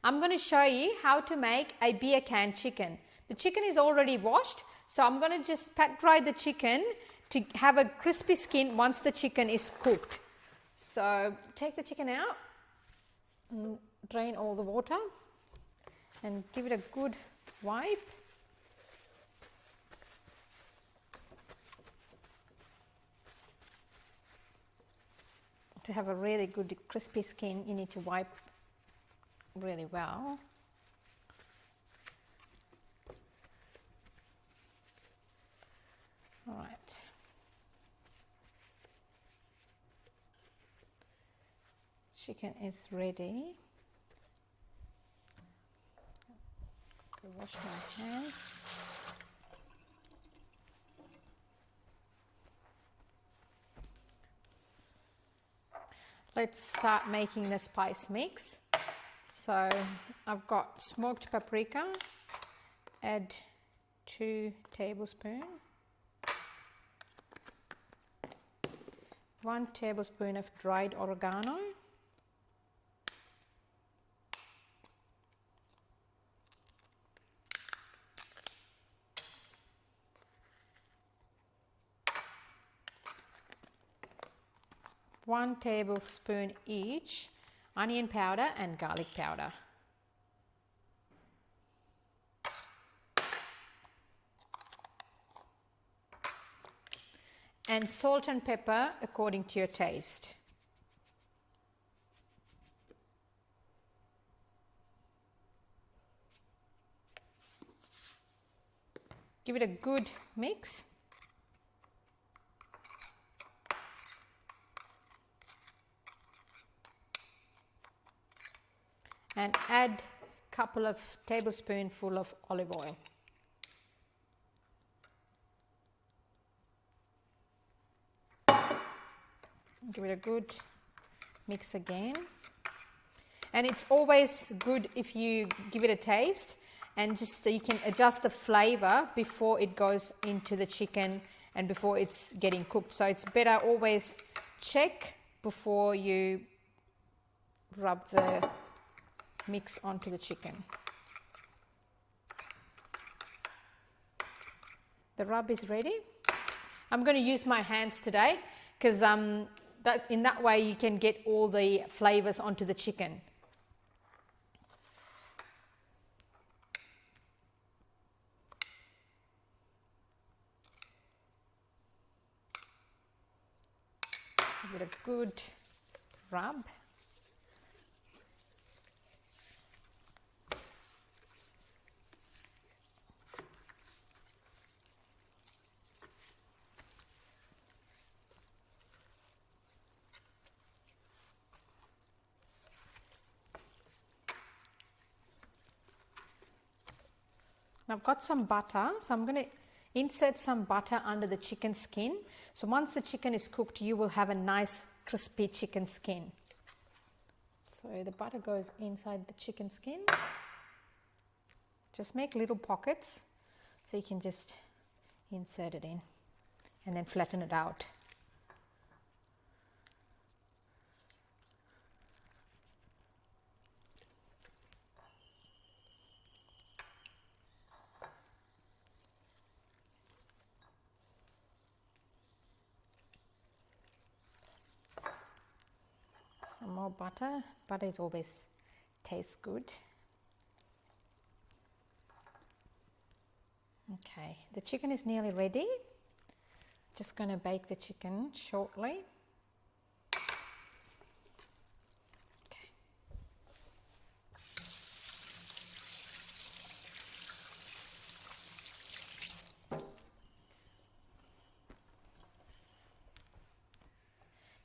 I'm going to show you how to make a beer can chicken. The chicken is already washed, so I'm going to just pat dry the chicken to have a crispy skin once the chicken is cooked. So take the chicken out, and drain all the water and give it a good wipe. To have a really good crispy skin, you need to wipe really well. All right. Chicken is ready. Go wash my hands. Let's start making the spice mix. So I've got smoked paprika, add 2 tablespoons, 1 tablespoon of dried oregano, one tablespoon each onion powder and garlic powder. And salt and pepper according to your taste. Give it a good mix. And add a couple of tablespoonful of olive oil. Give it a good mix again. And it's always good if you give it a taste and just you can adjust the flavor before it goes into the chicken and before it's getting cooked. So it's better always check before you rub the mix onto the chicken. The rub is ready. I'm going to use my hands today because in that way you can get all the flavors onto the chicken. Give it a good rub. Now I've got some butter, so I'm going to insert some butter under the chicken skin. So once the chicken is cooked, you will have a nice crispy chicken skin. So the butter goes inside the chicken skin. Just make little pockets so you can just insert it in and then flatten it out. Some more butter. Butter is always tastes good. Okay, the chicken is nearly ready. Just going to bake the chicken shortly. Okay.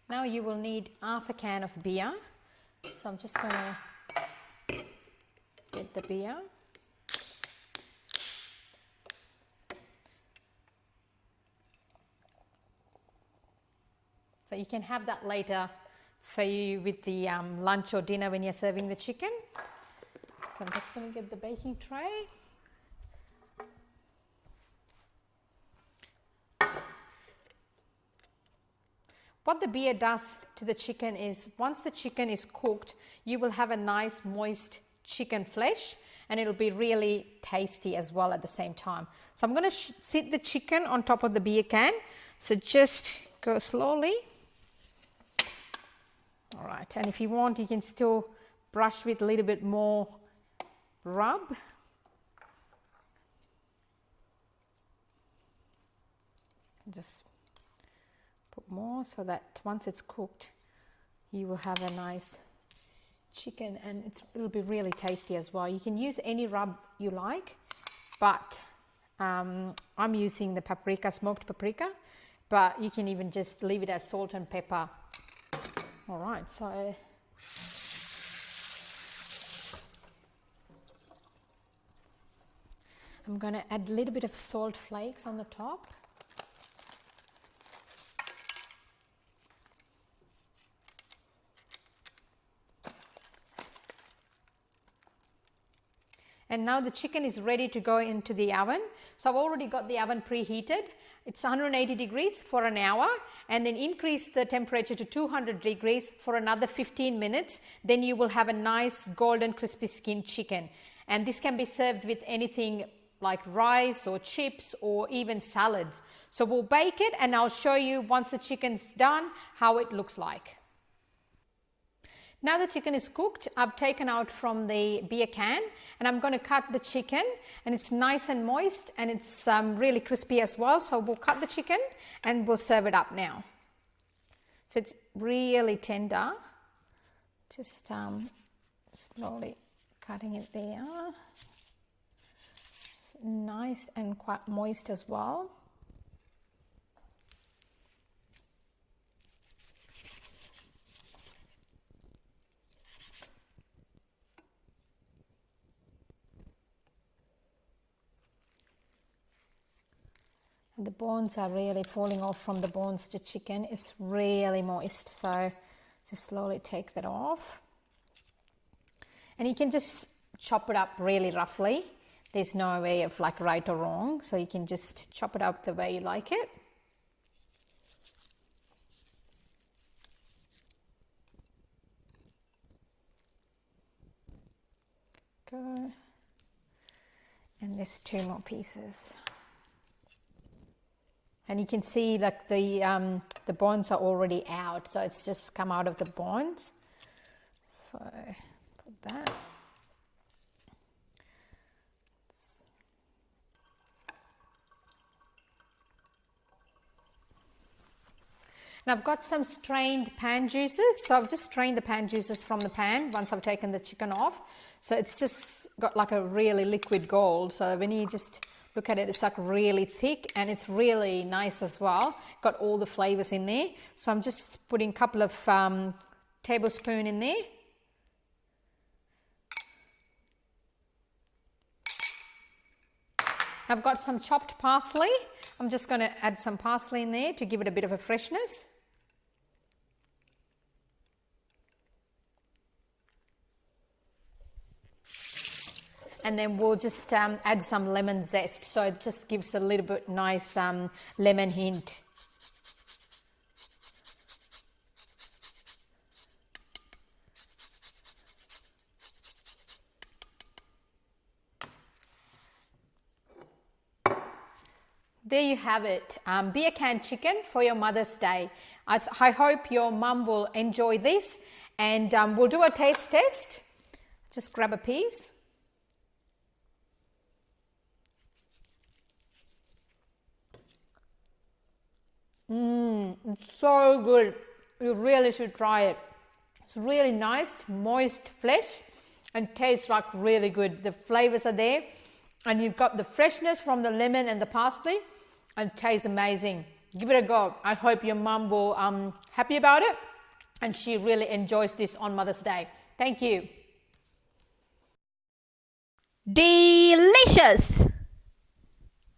Now you will need half a can of beer. So I'm just going to get the beer. So you can have that later for you with the lunch or dinner when you're serving the chicken. So I'm just going to get the baking tray. What the beer does to the chicken is once the chicken is cooked, you will have a nice moist chicken flesh and it'll be really tasty as well at the same time. So I'm going to sit the chicken on top of the beer can. So just go slowly. All right, and if you want, you can still brush with a little bit more rub. Just put more so that once it's cooked, you will have a nice chicken and it'll be really tasty as well. You can use any rub you like, but I'm using the paprika, smoked paprika, but you can even just leave it as salt and pepper. All right, so I'm going to add a little bit of salt flakes on the top. And now the chicken is ready to go into the oven. So I've already got the oven preheated. It's 180 degrees for an hour, and then increase the temperature to 200 degrees for another 15 minutes. Then you will have a nice golden crispy skinned chicken. And this can be served with anything like rice or chips or even salads. So we'll bake it and I'll show you once the chicken's done how it looks like. Now the chicken is cooked, I've taken out from the beer can and I'm going to cut the chicken, and it's nice and moist and it's really crispy as well. So we'll cut the chicken and we'll serve it up now. So it's really tender, just slowly cutting it there. It's nice and quite moist as well. The bones are really falling off from the bones. The chicken is really moist, so just slowly take that off. And you can just chop it up really roughly. There's no way of like right or wrong, so you can just chop it up the way you like it. Go. And there's 2 more pieces. And you can see like the bones are already out, so it's just come out of the bones. So put that. And I've got some strained pan juices, so I've just strained the pan juices from the pan once I've taken the chicken off. So it's just got like a really liquid gold, so when you just look at it, it's like really thick and it's really nice as well. Got all the flavors in there. So I'm just putting a couple of tablespoons in there. I've got some chopped parsley. I'm just going to add some parsley in there to give it a bit of a freshness. And then we'll just add some lemon zest, so it just gives a little bit nice lemon hint. There you have it, beer can chicken for your Mother's Day. I hope your mum will enjoy this, and we'll do a taste test. Just grab a piece. It's so good. You really should try it. It's really nice, moist flesh, and tastes like really good. The flavors are there, and you've got the freshness from the lemon and the parsley, and it tastes amazing. give it a go. I hope your mum will happy about it and she really enjoys this on Mother's Day. Thank you. Delicious!